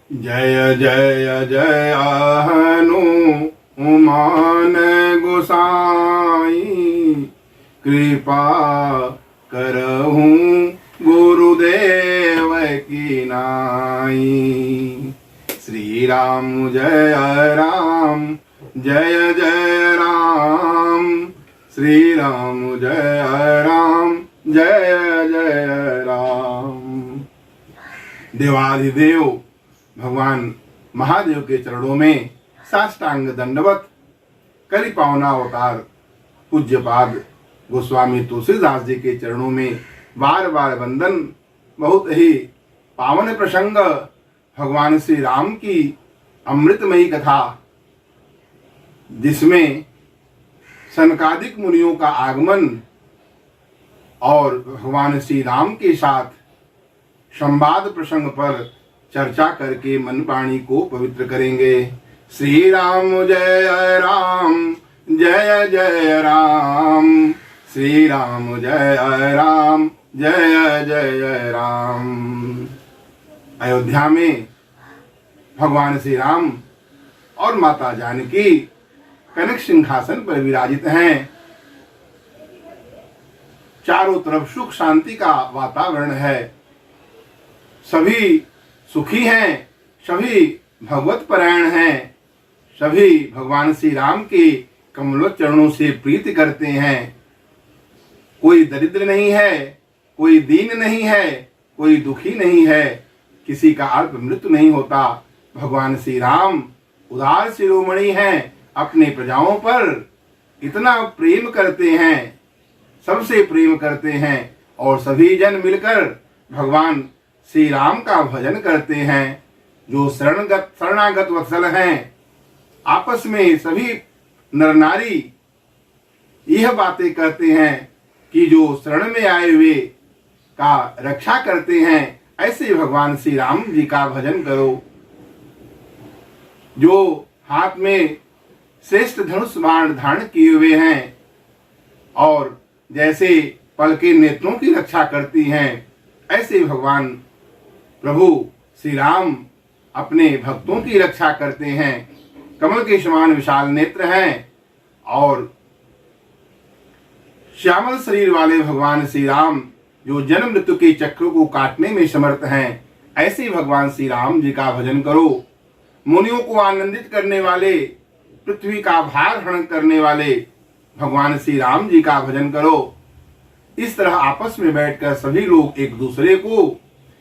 जय जय जय हनुमान गोसाई, कृपा करहूँ गुरुदेव की नाई। श्री राम जय राम, जय जय राम, श्री राम जय राम, जय जय राम। देवाधिदेव भगवान महादेव के चरणों में साष्टांग दंडवत करी पावना अवतार पूज्यपाद गोस्वामी तुलसीदास जी के चरणों में बार बार वंदन। बहुत ही पावन प्रसंग भगवान श्री राम की अमृतमयी कथा, जिसमें सनकादिक मुनियों का आगमन और भगवान श्री राम के साथ संवाद प्रसंग पर चर्चा करके मन वाणी को पवित्र करेंगे। श्री राम जय राम, जय जय राम, श्री राम जय राम, जय जय राम। अयोध्या में भगवान श्री राम और माता जानकी कनक सिंहासन पर विराजित हैं। चारों तरफ सुख शांति का वातावरण है। सभी सुखी हैं, सभी भगवत परायण हैं, सभी भगवान श्री राम के कमलोच्च चरणों से प्रीति करते हैं। कोई दरिद्र नहीं है, कोई दीन नहीं है, कोई दुखी नहीं है, किसी का अल्प मृत्यु नहीं होता। भगवान श्री राम उदार शिरोमणि हैं, अपने प्रजाओं पर इतना प्रेम करते हैं, सबसे प्रेम करते हैं और सभी जन मिलकर भगवान श्री राम का भजन करते हैं। जो शरणागत वत्सल हैं, आपस में सभी नर नारी यह बातें करते हैं कि जो शरण में आए हुए का रक्षा करते हैं, ऐसे भगवान श्री राम जी का भजन करो। जो हाथ में श्रेष्ठ धनुष बाण धारण किए हुए हैं और जैसे पलके नेत्रों की रक्षा करती हैं, ऐसे भगवान प्रभु श्री राम अपने भक्तों की रक्षा करते हैं। कमल के समान विशाल नेत्र हैं और श्यामल शरीर वाले भगवान श्री राम जो जन्म मृत्यु के चक्र को काटने में समर्थ हैं, ऐसे भगवान श्री राम जी का भजन करो। मुनियों को आनंदित करने वाले, पृथ्वी का भार हरण करने वाले भगवान श्री राम जी का भजन करो। इस तरह आपस में बैठकर सभी लोग एक दूसरे को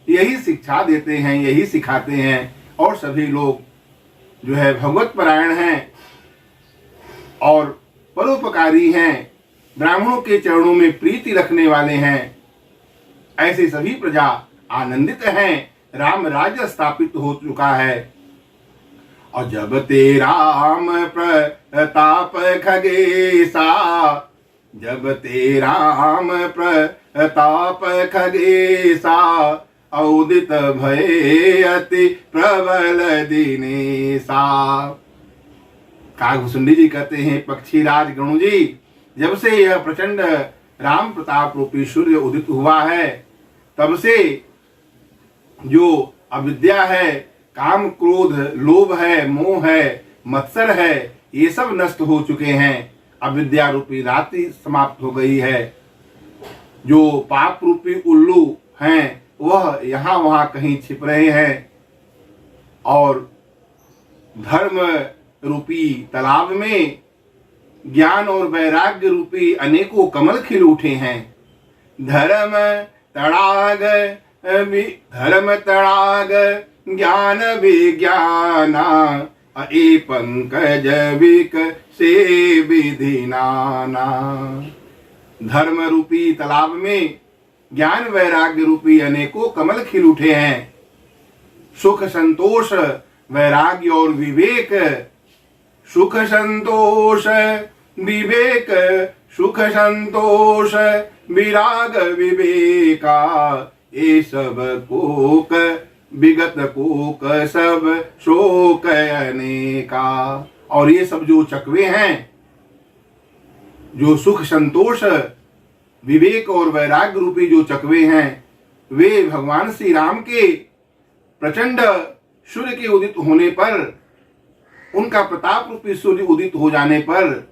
यही शिक्षा देते हैं, यही सिखाते हैं और सभी लोग जो है भगवत परायण हैं और परोपकारी हैं, ब्राह्मणों के चरणों में प्रीति रखने वाले हैं। ऐसे सभी प्रजा आनंदित हैं। राम राज्य स्थापित हो चुका है। और जब ते राम प्रताप खगेसा, जब ते राम प्रताप खगेसा, औदित भय अति प्रबल दिनेसा। कागभूषुंडी जी कहते हैं, पक्षी राज गणु जी, जब से यह प्रचंड राम प्रताप रूपी सूर्य उदित हुआ है, तब से जो अविद्या है, काम क्रोध लोभ है, मोह है, मत्सर है, ये सब नष्ट हो चुके हैं। अविद्या रूपी रात्रि समाप्त हो गई है। जो पाप रूपी उल्लू हैं, वह यहाँ वहाँ कहीं छिप रहे हैं और धर्म रूपी तालाब में ज्ञान और वैराग्य रूपी अनेकों कमल खिल उठे हैं। धर्म तड़ाग ज्ञान विज्ञाना, ए पंकज विक से विधि नाना। धर्म रूपी तालाब में ज्ञान वैराग्य रूपी अनेकों कमल खिल उठे हैं। सुख संतोष वैराग्य और विवेक, सुख संतोष विवेक, सुख संतोष विराग विवेका, ये सब कोक विगत कोक सब शोक अनेका। और ये सब जो चकवे हैं, जो सुख संतोष विवेक और वैराग्य रूपी जो चकवे हैं, वे भगवान श्री राम के प्रचंड सूर्य के उदित होने पर, उनका प्रताप रूपी सूर्य उदित हो जाने पर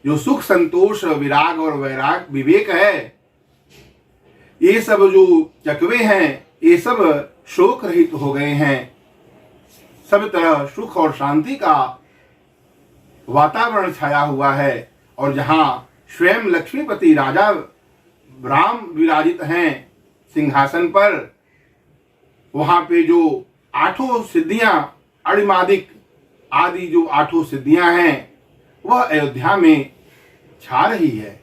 जो सुख, संतोष, विराग और वैराग, विवेक है, ये सब जो चकवे हैं, ये सब शोक रहित हो गए हैं। सब तरह सुख और शांति का वातावरण छाया हुआ है। और जहां स्वयं लक्ष्मीपति राजा राम विराजित हैं सिंहासन पर, वहां पे जो आठों सिद्धियां, अणिमादिक आदि जो आठों सिद्धियां हैं, वह अयोध्या में छा रही है।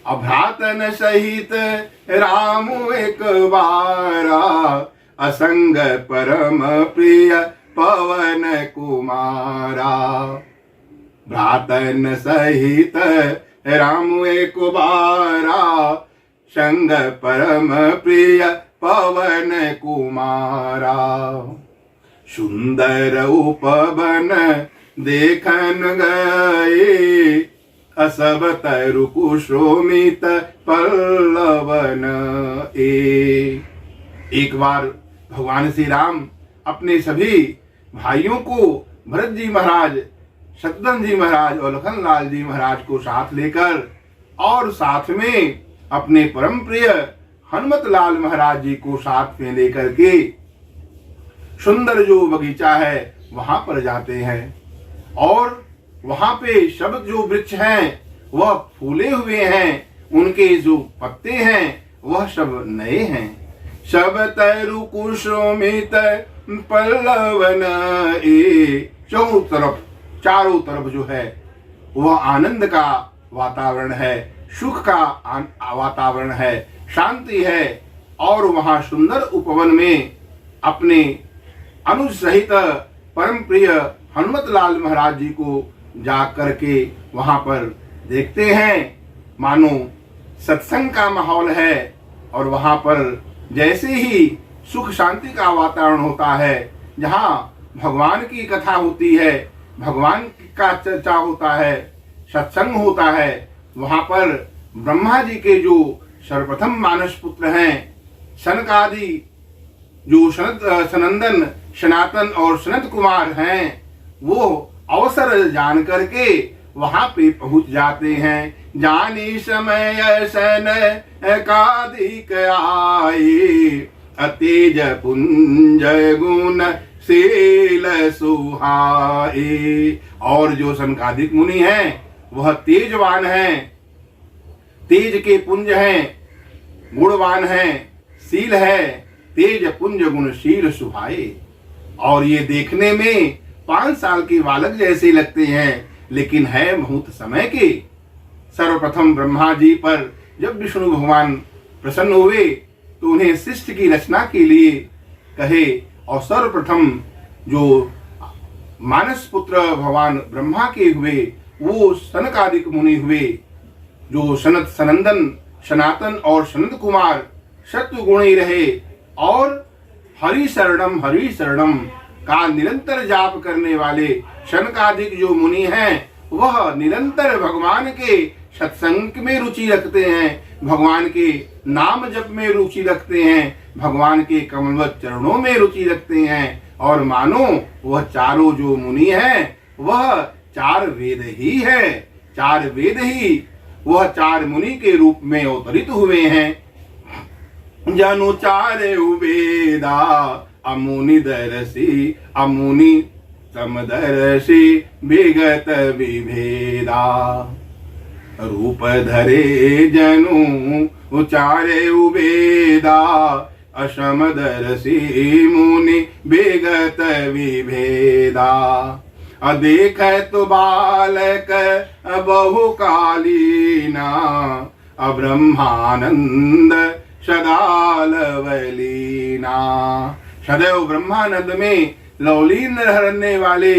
अभ्रातन सहित राम एक बारा, असंग परम प्रिय पवन कुमारा। भ्रातन सहित राम एक बारा, संग परम प्रिय पवन कुमारा। सुंदर उपवन देखन गए, असब तरु कुशोमित पल्लवन ए। एक बार भगवान श्री राम अपने सभी भाइयों को, भरत जी महाराज, शत्रुघ्न जी महाराज और लखन लाल जी महाराज को साथ लेकर, और साथ में अपने परम प्रिय हनुमत लाल महाराज जी को साथ में लेकर के सुंदर जो बगीचा है वहां पर जाते हैं। और वहां पे सब जो वृक्ष हैं वह फूले हुए हैं, उनके जो पत्ते हैं वह सब नए हैं। सब तरु कुसुमित पल्लवन ए। चारों तरफ जो है वह आनंद का वातावरण है, सुख का वातावरण है, शांति है। और वहां सुंदर उपवन में अपने अनुज सहित परम प्रिय हनुमत लाल महाराज जी को जा करके वहां पर देखते हैं, मानो सत्संग का माहौल है। और वहां पर जैसे ही सुख शांति का वातावरण होता है, जहां भगवान की कथा होती है, भगवान का चर्चा होता है, सत्संग होता है, वहां पर ब्रह्मा जी के जो सर्वप्रथम मानस पुत्र हैं, सनकादि जो सनंदन, सनातन और सनत कुमार हैं, वो अवसर जान करके वहां पे पहुंच जाते हैं। जानी समय सन एकाधिक आए, अतेज पुंज गुण शील सुहाए। और जो सनकादिक मुनि हैं वह तेजवान हैं, तेज के पुंज हैं, गुणवान हैं, शील है, तेज पुंज गुण शील सुहाए। और ये देखने में 5 साल के बालक जैसे लगते हैं, लेकिन है बहुत समय के। सर्वप्रथम ब्रह्मा जी पर जब विष्णु भगवान प्रसन्न हुए तो उन्हें सृष्टि की रचना के लिए कहे, और सर्वप्रथम जो मानस पुत्र भगवान ब्रह्मा के हुए वो सनकादिक मुनि हुए, जो सनंदन, सनातन और सनत कुमार सत्वगुणी रहे और हरि शरणम का निरंतर जाप करने वाले सनकादिक जो मुनि हैं, वह निरंतर भगवान के सत्संग में रुचि रखते हैं, भगवान के नाम जप में रुचि रखते हैं, भगवान के कमलवत चरणों में रुचि रखते हैं। और मानो वह चारों जो मुनि हैं वह 4 वेद ही है, 4 वेद ही वह 4 मुनि के रूप में अवतरित हुए हैं। जनु 4 वेदा अमुनि दर्शी, अमुनि समदर्शी विगत विभेदा। रूप धरे जनु 4 वेदा, असमदर्शी मुनि विगत विभेदा। अदेख तो बालक बहुकालीना, अब्रह्मानंद सदा लवलीना। सदैव ब्रह्मानंद में लवलीन रहने वाले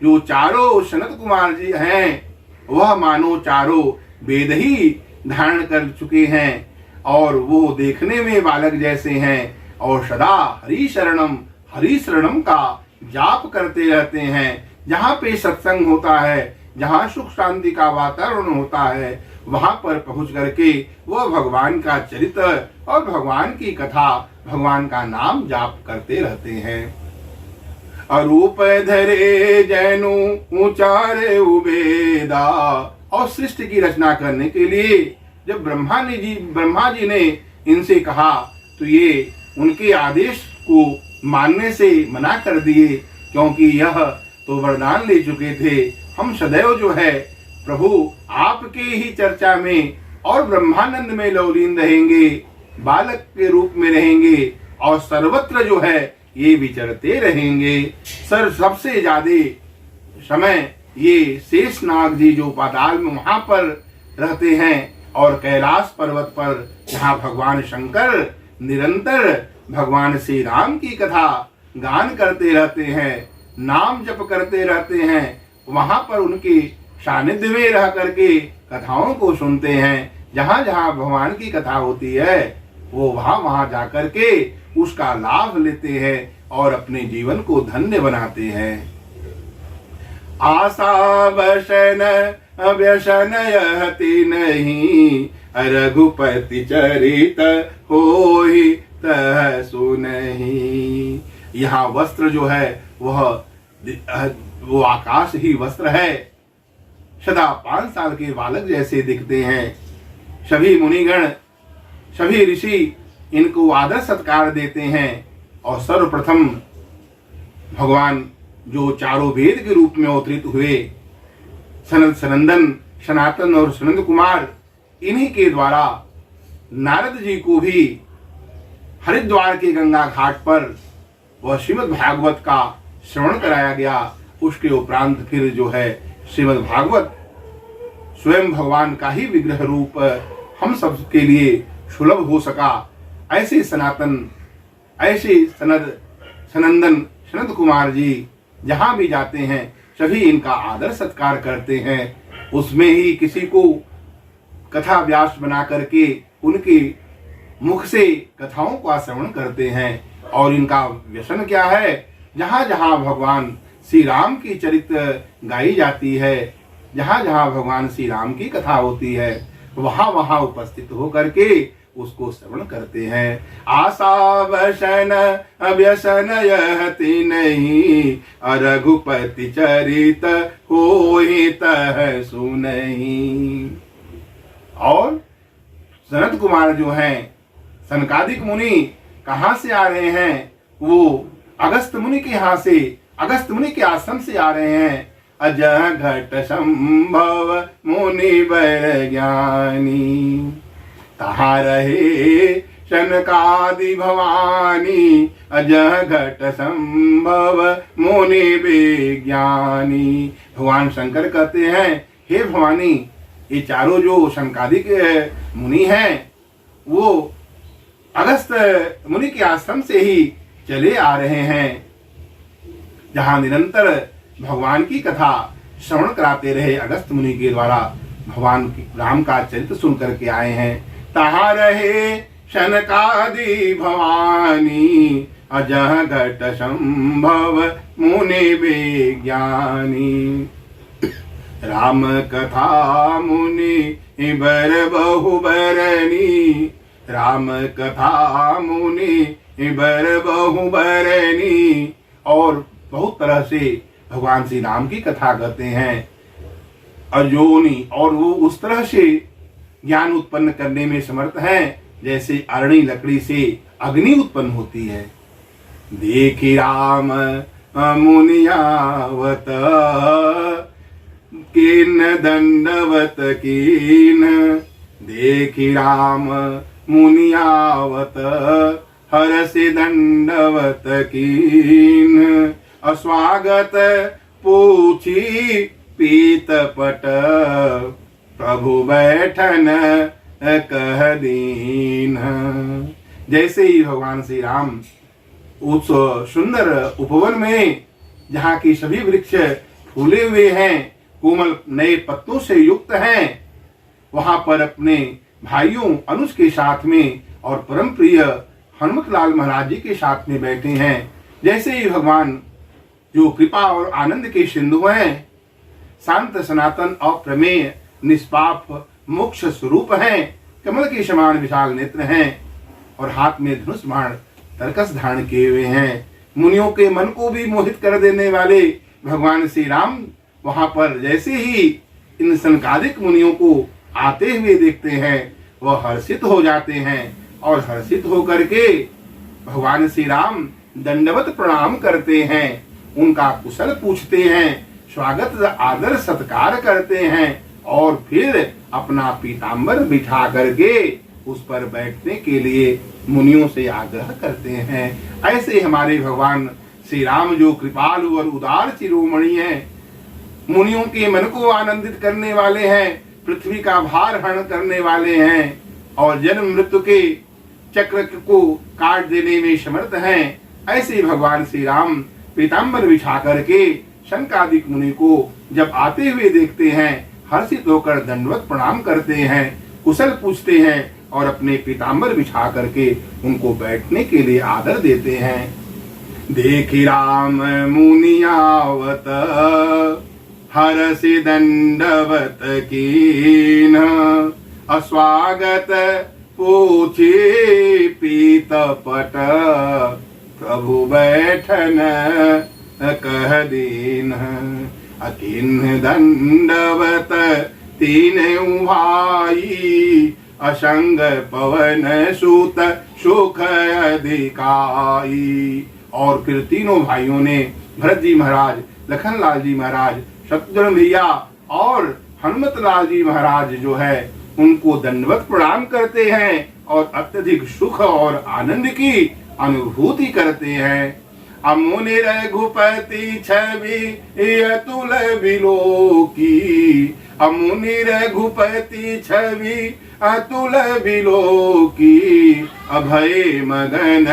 जो चारों सनत कुमार जी हैं, वह मानो चारों वेद ही धारण कर चुके हैं, और वो देखने में बालक जैसे हैं, और सदा हरि शरणम का जाप करते रहते हैं। जहाँ पे सत्संग होता है, जहाँ सुख शांति का वातावरण होता है, वहां पर पहुंच करके वह भगवान का चरित्र और भगवान की कथा, भगवान का नाम जाप करते रहते हैं। अरूप धरे जैनु उचारे उबेदा। और सृष्टि की रचना करने के लिए जब ब्रह्मा जी ने इनसे कहा तो ये उनके आदेश को मानने से मना कर दिए, क्योंकि यह तो वरदान ले चुके थे, हम सदैव जो है प्रभु आपके ही चर्चा में और ब्रह्मानंद में लौलीन रहेंगे, बालक के रूप में रहेंगे और सर्वत्र जो है ये विचरते रहेंगे। सबसे ज्यादा समय ये शेषनाग जी जो पाताल में वहां पर रहते हैं, और कैलाश पर्वत पर जहाँ भगवान शंकर निरंतर भगवान श्री राम की कथा गान करते रहते हैं, नाम जप करते रहते हैं, वहां पर उनके सानिध्य में रह करके कथाओं को सुनते हैं। जहाँ जहाँ भगवान की कथा होती है वो वहां जा करके उसका लाभ लेते हैं और अपने जीवन को धन्य बनाते हैं। आशा वशन व्यसन यहति नहीं, रघुपति चरित होहि तह सुनहि। यहाँ वस्त्र जो है वो आकाश ही वस्त्र है, सदा 5 साल के बालक जैसे दिखते हैं। सभी मुनिगण सभी ऋषि इनको आदर सत्कार देते हैं, और सर्वप्रथम भगवान जो चारों वेद के रूप में अवतरित हुए, सनद सनंदन सनातन और सनंद कुमार, इन्हीं के द्वारा नारद जी को भी हरिद्वार के गंगा घाट पर वह श्रीमद् भागवत का श्रवण कराया गया। उसके उपरांत फिर जो है श्रीमद् भागवत स्वयं भगवान का ही विग्रह रूप हम सब के लिए सुलभ हो सका। ऐसे सनातन, ऐसे सनंदन सनंद कुमार जी जहाँ भी जाते हैं सभी इनका आदर सत्कार करते हैं। उसमें ही किसी को कथा व्यास बना करके उनके मुख से कथाओं का श्रवण करते हैं। और इनका व्यसन क्या है, जहाँ जहाँ भगवान श्री राम की चरित्र गाई जाती है, जहाँ जहाँ भगवान श्री राम की कथा होती है, वहाँ वहाँ उपस्थित होकर के उसको श्रवण करते हैं। आशा वशन व्यसन यहति नहीं, रघुपति चरित होहि तह सुनहि। और सनत कुमार जो हैं, सनकादिक मुनि कहाँ से आ रहे हैं, वो अगस्त मुनि के यहाँ से, अगस्त मुनि के आश्रम से आ रहे हैं। अजह घट संभव मुनि बर ज्ञानी, तहा रहे शनकादि भवानी। अजह घट संभव मुनि विज्ञानी। भगवान शंकर कहते हैं, हे भवानी, ये चारों जो शनकादिक मुनि हैं वो अगस्त मुनि के आश्रम से ही चले आ रहे हैं, जहाँ निरंतर भगवान की कथा श्रवण कराते रहे अगस्त मुनि के द्वारा भगवान राम का चरित्र सुन करके आए हैं। तहाँ रहे शनकादि भवानी, अजह घट संभव मुनि विज्ञानी। राम कथा मुनि बर बहु बरनी, राम कथा मुनि बर बहु बरनी। और बहुत तरह से भगवान श्री राम की कथा कहते हैं अर्जुनी, और वो उस तरह से ज्ञान उत्पन्न करने में समर्थ हैं जैसे अरणी लकड़ी से अग्नि उत्पन्न होती है। देखी राम मुनियावत, किन दंडवत कीन। देखी राम मुनियावत, हरसि दंडवत कीन। अस्वागत पूछी पीतपट, प्रभु बैठन कह दीन। जैसे ही भगवान श्री राम उस सुंदर उपवन में, जहाँ की सभी वृक्ष फूले हुए हैं, कोमल नए पत्तों से युक्त हैं, वहां पर अपने भाइयों अनुज के साथ में और परम प्रिय हनुमत लाल महाराज जी के साथ में बैठे हैं। जैसे ही भगवान जो कृपा और आनंद के सिंधु हैं, शांत सनातन और प्रमेय निष्पाप मोक्ष स्वरूप हैं, कमल के समान विशाल नेत्र हैं और हाथ में धनुष बाण तरकस धारण किए हुए हैं। मुनियों के मन को भी मोहित कर देने वाले भगवान श्री राम वहां पर जैसे ही इन सनकादिक मुनियों को आते हुए देखते हैं वह हर्षित हो जाते हैं और हर्षित होकर के भगवान श्री राम दंडवत प्रणाम करते हैं, उनका कुशल पूछते हैं, स्वागत आदर सत्कार करते हैं और फिर अपना पीतांबर बिठा करके उस पर बैठने के लिए मुनियों से आग्रह करते हैं। ऐसे हमारे भगवान श्री राम जो कृपालु और उदार शिरोमणि हैं, मुनियों के मन को आनंदित करने वाले हैं, पृथ्वी का भार हरण करने वाले हैं और जन्म मृत्यु के चक्र को काट देने में समर्थ हैं, ऐसे भगवान श्री राम पीतांबर बिछा करके शनकादिक मुनि को जब आते हुए देखते हैं हर्षित होकर दंडवत प्रणाम करते हैं, कुशल पूछते हैं और अपने पीतांबर बिछा करके उनको बैठने के लिए आदर देते हैं। देखी राम मुनि आवत हर्षि दंडवत कीन, अस्वागत पूछे पीतपट, प्रभु बैठन कह दीन। अकिन्ह दंडवत तीनों भाई, असंग पवन सूत सुख अधिकाई। और फिर तीनों भाइयों ने भरत जी महाराज, लखन लाल जी महाराज, शत्रुघ्न भैया और हनुमत लाल जी महाराज जो है उनको दंडवत प्रणाम करते हैं और अत्यधिक सुख और आनंद की अनुभूति करते हैं। अमुनि रघुपति छवि अतुल विलोकी, अमुनि रघुपति छवि अतुल विलोकी, अभय मगन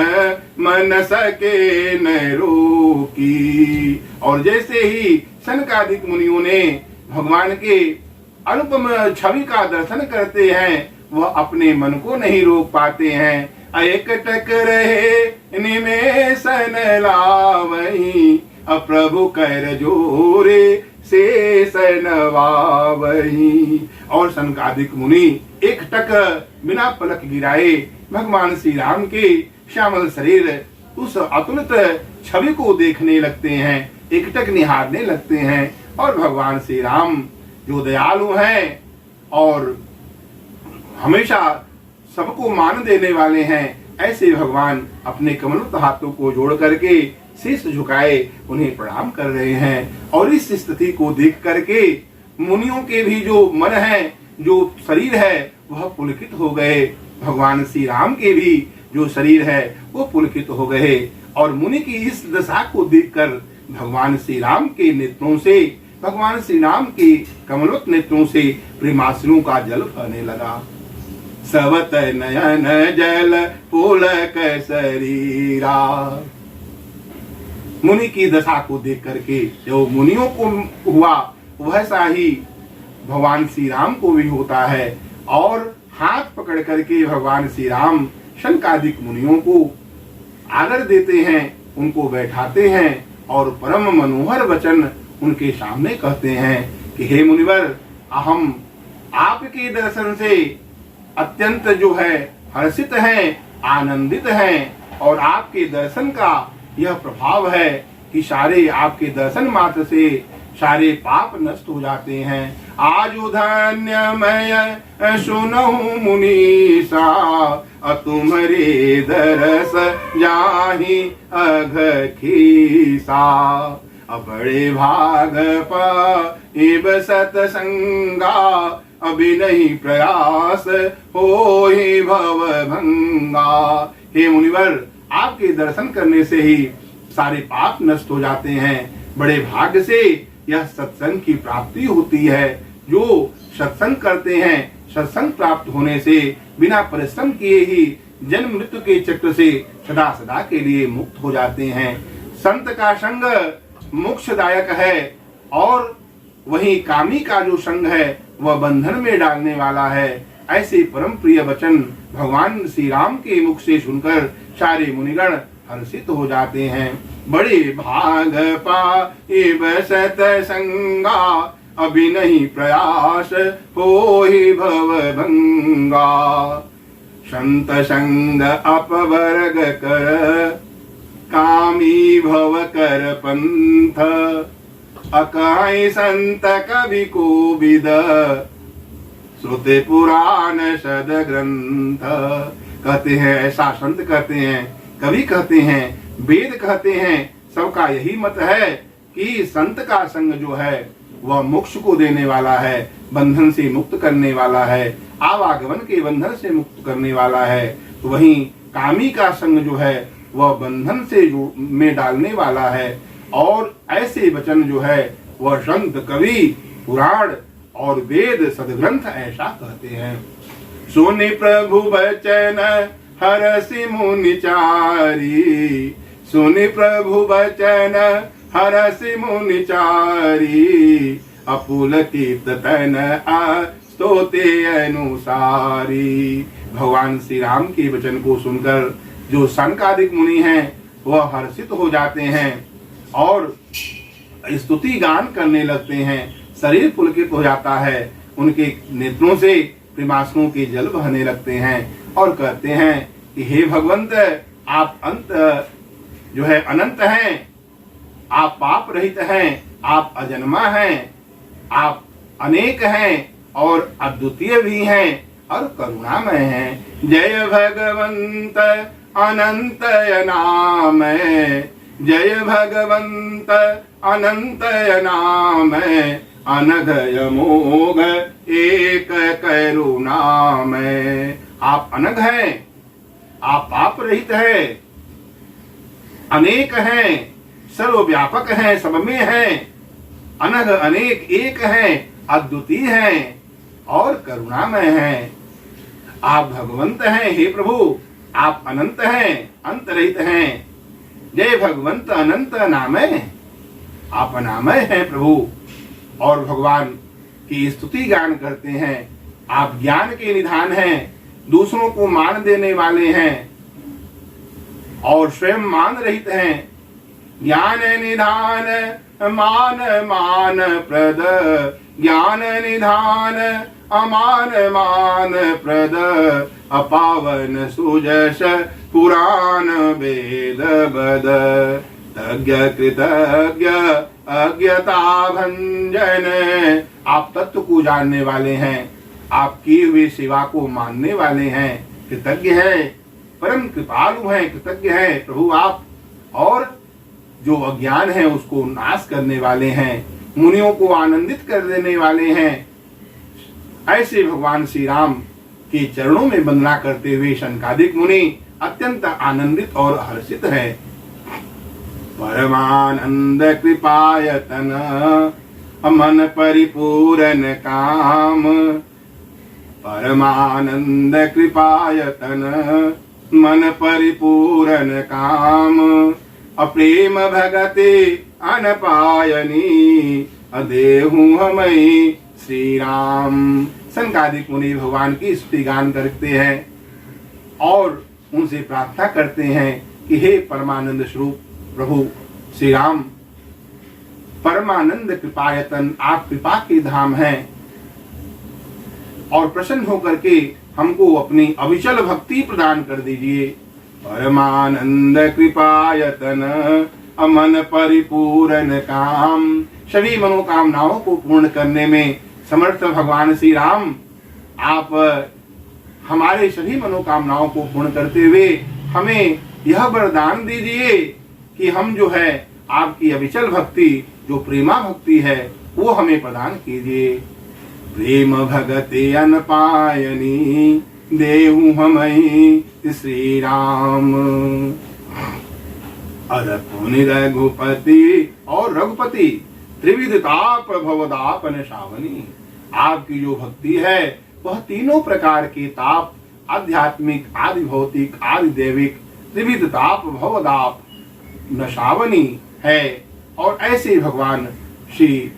मन सके न रोकी। और जैसे ही सनकादिक मुनियों ने भगवान के अनुपम छवि का दर्शन करते हैं वह अपने मन को नहीं रोक पाते हैं। एक टक रहे निमेषन लावही, प्रभु कर जोरे शेष नवावही। और सनकादिक मुनि एक टक बिना पलक गिराए भगवान श्री राम के श्यामल शरीर उस अतुलित छवि को देखने लगते हैं, एकटक निहारने लगते हैं। और भगवान श्री राम जो दयालु हैं और हमेशा सबको मान देने वाले हैं, ऐसे भगवान अपने कमलवत हाथों को जोड़ करके शीश झुकाए उन्हें प्रणाम कर रहे हैं। और इस स्थिति को देख करके मुनियों के भी जो मन है, जो शरीर है वह पुलकित हो गए। भगवान श्री राम के भी जो शरीर है वो पुलकित हो गए। और मुनि की इस दशा को देखकर भगवान श्री राम के नेत्रों से, भगवान श्री राम के कमलवत नेत्रों से प्रेमाश्रुओं का जल बहने लगा। सवत नयन जल पुलक शरीरा। मुनि की दशा को देख करके जो मुनियों को हुआ वैसा ही भगवान श्री राम को भी होता है। और हाथ पकड़ करके भगवान श्री राम शनकादिक मुनियों को आदर देते हैं, उनको बैठाते हैं और परम मनोहर वचन उनके सामने कहते हैं कि हे मुनिवर, हम आपके दर्शन से अत्यंत जो है हर्षित हैं, आनंदित हैं। और आपके दर्शन का यह प्रभाव है कि सारे आपके दर्शन मात्र से सारे पाप नष्ट हो जाते हैं। आजु धन्य मैं सुनहु मुनीसा, तुम्हारे दरस जाहि अघ खीसा। बड़े भाग पाइब सतसंगा, अभी नहीं प्रयास हो ही भव भंगा। हे मुनिवर, आपके दर्शन करने से ही सारे पाप नष्ट हो जाते हैं। बड़े भाग्य से यह सत्संग की प्राप्ति होती है। जो सत्संग करते हैं, सत्संग प्राप्त होने से बिना परिश्रम किए ही जन्म मृत्यु के चक्र से सदा सदा के लिए मुक्त हो जाते हैं। संत का संग मोक्षदायक है और वही कामी का जो संग है वह बंधन में डालने वाला है। ऐसे परम प्रिय वचन भगवान श्री राम के मुख से सुनकर सारे मुनिगण हर्षित हो जाते हैं। बड़े भाग पाइब सतसंगा, अभी नहीं प्रयास हो ही भव भंगा। संत संग अपवर्ग कर, कामी भव कर पंथ अकाई संत कवि को विद श्रुते पुराण सद ग्रंथ। कहते हैं ऐसा संत कहते हैं, कवि कहते हैं, वेद कहते हैं, सबका यही मत है कि संत का संग जो है वह मोक्ष को देने वाला है, बंधन से मुक्त करने वाला है, आवागमन के बंधन से मुक्त करने वाला है। तो वहीं कामी का संग जो है वह बंधन से में डालने वाला है। और ऐसे वचन जो है वह संत कवि पुराण और वेद सदग्रंथ ऐसा कहते हैं। सुनि प्रभु वचन हरसि मुनि चारी, सुनि प्रभु वचन हरसि मुनि चारी, अपुलकित तन स्तोते अनुसारी। भगवान श्री राम के वचन को सुनकर जो सनकादिक मुनि हैं वह हर्षित हो जाते हैं और स्तुति गान करने लगते हैं, शरीर पुलकित हो जाता है, उनके नेत्रों से प्रेमाश्रुओं के जल बहने लगते हैं और कहते हैं कि हे भगवंत, आप अंत जो है अनंत हैं, आप पाप रहित हैं, आप अजन्मा हैं, आप अनेक हैं और अद्वितीय भी हैं और करुणामय हैं। जय भगवंत अनंत नाम, जय भगवंत अनंत नाम, अनघ मोघ एक करुणामय। आप अनघ हैं, आप पाप रहित हैं, अनेक हैं, सर्वव्यापक हैं, सब में हैं, अनघ अनेक एक हैं, अद्वितीय हैं और करुणामय हैं। आप भगवंत हैं हे प्रभु, आप अनंत हैं, अंत रहित हैं। जय भगवंत अनंत नामय, आप अनामय हैं प्रभु और भगवान की स्तुति गान करते हैं। आप ज्ञान के निधान हैं, दूसरों को मान देने वाले हैं और स्वयं मान रहित हैं। ज्ञान निधान मान मान प्रद, ज्ञान निधान अमान मान प्रद, अपावन सुजस पुराण वेद बद, तज्ञ कृतज्ञ अज्ञता भंजन। आप तत्व को जानने वाले हैं, आप किए हुए सेवा को मानने वाले हैं, कृतज्ञ हैं, परम कृपालु हैं, कृतज्ञ हैं प्रभु आप, और जो अज्ञान है उसको नाश करने वाले हैं, मुनियों को आनंदित कर देने वाले हैं। ऐसे भगवान श्री राम के चरणों में वंदना करते हुए शनकादिक मुनि अत्यंत आनंदित और हर्षित है। परमानंद कृपायतन मन परिपूर्ण काम, परमानंद कृपायतन मन परिपूर्ण काम, अप्रेम भगते अनपायनी अदेहु हमई श्री राम। सनकादिक मुनि भगवान की स्तुति गान करते हैं और उनसे प्रार्थना करते हैं कि हे परमानंद स्वरूप प्रभु श्री राम, परमानंद कृपायतन, आप कृपा के धाम हैं और प्रसन्न होकर के हमको अपनी अविचल भक्ति प्रदान कर दीजिए। परमानंद कृपायतन अमन परिपूर्ण काम, सभी मनोकामनाओं को पूर्ण करने में समर्थ भगवान श्री राम, आप हमारे सभी मनोकामनाओं को पूर्ण करते हुए हमें यह वरदान दीजिए कि हम जो है आपकी अविचल भक्ति, जो प्रेमा भक्ति है, वो हमें प्रदान कीजिए। प्रेम भगते अनपायनी देहु हमई श्री राम। अरपुनि रघुपति और रघुपति त्रिविध ताप भवदाप नशावनी। आपकी जो भक्ति है वह तीनों प्रकार के ताप, आध्यात्मिक, आदि भौतिक, आदि दैविक, त्रिविध ताप भवदाप नशावनी है। और ऐसे भगवान श्री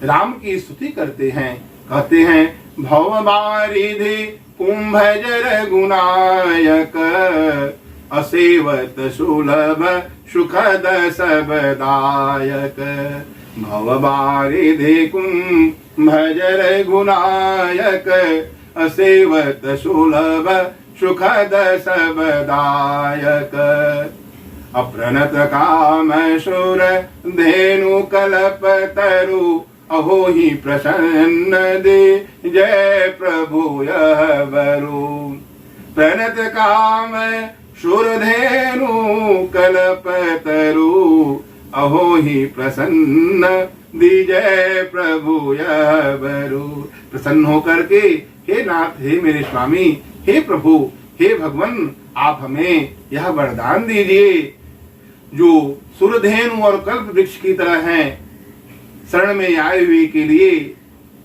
राम की स्तुति करते हैं, कहते हैं भवबारिधि कुंभजर गुणायक, असेवत सुलभ सुखद सबदायक। भवबारिधि कुंभजर गुणायक, असेवत सुलभ सुखद सबदायक। अप्रणत काम शूर धेनु कल्प तरु अहो ही प्रसन्न दे जय प्रभु यह वरु। प्रणत काम शूरधेनु कल्प तरु अहो ही प्रसन्न दीजय प्रभु यह वरु। प्रसन्न होकर के हे नाथ, हे मेरे स्वामी, हे प्रभु, हे भगवान, आप हमें यह वरदान दीजिए जो सुरधेनु और कल्प वृक्ष की तरह हैं। शरण में आए हुए के लिए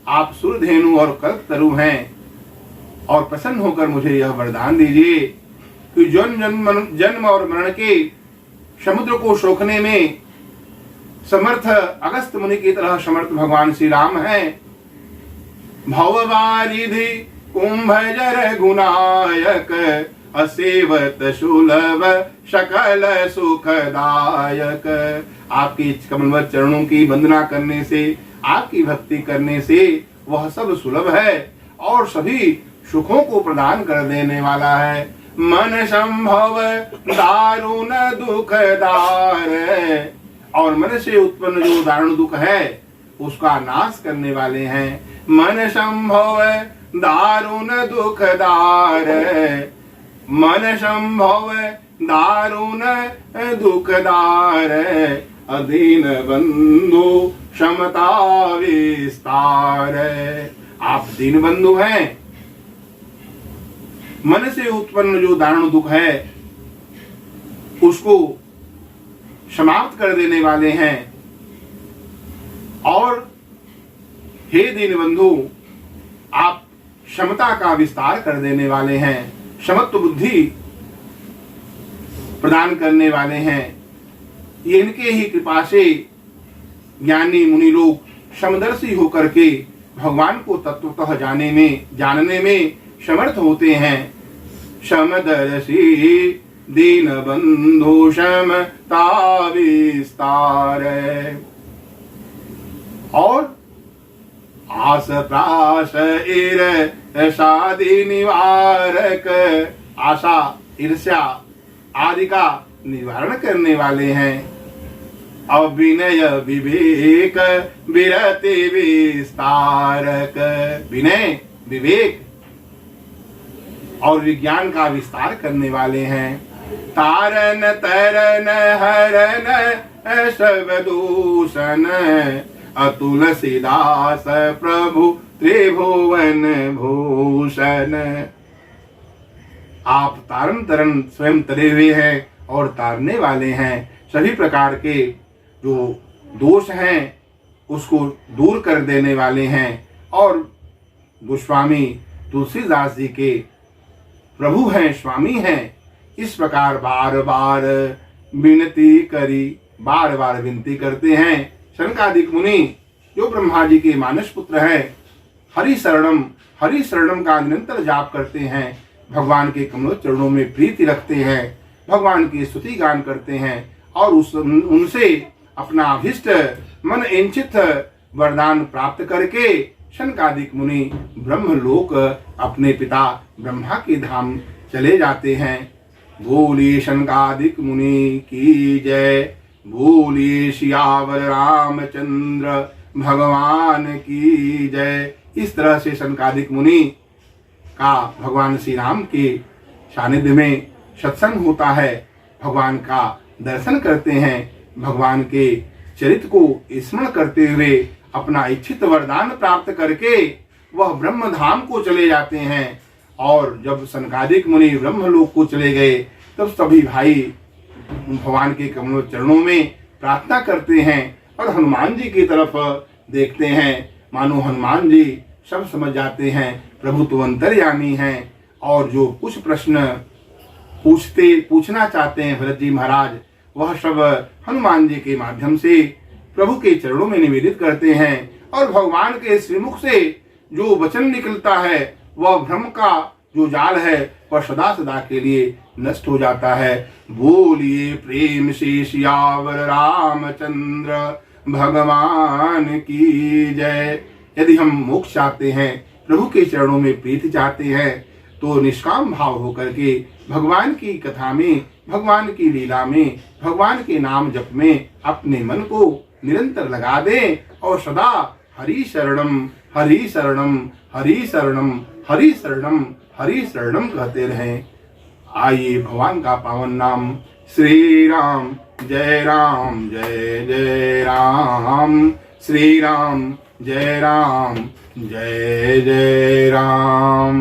आप सुरधेनु और कल्प तरु हैं और प्रसन्न होकर मुझे यह वरदान दीजिए कि जन्म और मरण के समुद्र को सोखने में समर्थ अगस्त मुनि की तरह समर्थ भगवान श्री राम हैं। भववारिधि कुंभजर गुणायक असेवत सुलभ सकल सुखदायक। आपके कमलवत चरणों की वंदना करने से, आपकी भक्ति करने से वह सब सुलभ है और सभी सुखों को प्रदान कर देने वाला है। मन संभव दारुण दुखदार, और मन से उत्पन्न जो दारुण दुख है उसका नाश करने वाले हैं। मन संभव दारुण दुखदार, मन संभव दारुण दुखदार, अधीन बंधु क्षमता विस्तार। आप दीन बंधु हैं। मन से उत्पन्न जो दारुण दुख है उसको समाप्त कर देने वाले हैं। और हे दीन बंधु, आप क्षमता का विस्तार कर देने वाले हैं, समत्व बुद्धि प्रदान करने वाले हैं। ये इनके ही कृपा से ज्ञानी मुनि लोग समदर्शी होकर के भगवान को तत्वतः जानने में समर्थ होते हैं। समदर्शी दीन बंधु समता विस्तार, और आस प्रास ईर्ष्यादि निवारक, आशा ईर्ष्या आदि का निवारण करने वाले हैं। अविनय विवेक विरति विस्तारक, विनय विवेक और विज्ञान का विस्तार करने वाले हैं। तारन तरन हरन सब दूषण, अतुलसीदास प्रभु त्रिभुवन भूषण। आप तारन तरन स्वयं तरे हुए हैं और तारने वाले हैं। सभी प्रकार के जो दोष हैं उसको दूर कर देने वाले हैं और गोस्वामी तुलसीदास जी के प्रभु हैं, स्वामी हैं। इस प्रकार बार बार विनती करी, बार बार विनती करते हैं। शनकादिक मुनि जो ब्रह्मा जी के मानस पुत्र हैं, हरि शरणम का निरंतर जाप करते हैं, भगवान के कमल चरणों में प्रीति रखते हैं, भगवान की स्तुति गान करते हैं और उनसे अपना अभिष्ट मन इंचित वरदान प्राप्त करके शनकादिक मुनि ब्रह्मलोक अपने पिता ब्रह्मा के धाम चले जाते हैं। बोलिए शनकादिक मुनि की जय, बोलिए सियावर रामचंद्र भगवान की जय। इस तरह से शनकादिक मुनि का भगवान श्री राम के सानिध्य में सत्संग होता है, भगवान का दर्शन करते हैं, भगवान के चरित्र को स्मरण करते हुए अपना इच्छित वरदान प्राप्त करके वह ब्रह्म धाम को चले जाते हैं। और जब शनकादिक मुनि ब्रह्मलोक को चले गए तब सभी भाई भगवान के कमल चरणों में प्रार्थना करते हैं और हनुमान जी की तरफ देखते हैं। मानो हनुमान जी सब समझ जाते हैं, प्रभु तो अंतर्यामी हैं और जो कुछ प्रश्न पूछना चाहते हैं भरत जी महाराज, वह सब हनुमान जी के माध्यम से प्रभु के चरणों में निवेदित करते हैं। और भगवान के श्रीमुख से जो वचन निकलता है वह भ्रम का जो जाल है वह सदा सदा के लिए नष्ट हो जाता है। बोलिए प्रेम से सियावर रामचंद्र भगवान की जय। यदि हम मोक्ष चाहते हैं, प्रभु के चरणों में प्रीति चाहते हैं, तो निष्काम भाव होकर के भगवान की कथा में भगवान की लीला में, भगवान के नाम जप में अपने मन को निरंतर लगा दें और सदा हरि शरणम हरि शरणम हरि शरणम हरि शरणम हरि शरणम कहते रहें। आइए भगवान का पावन नाम श्री राम जय राम, श्री राम जय राम जय जय राम।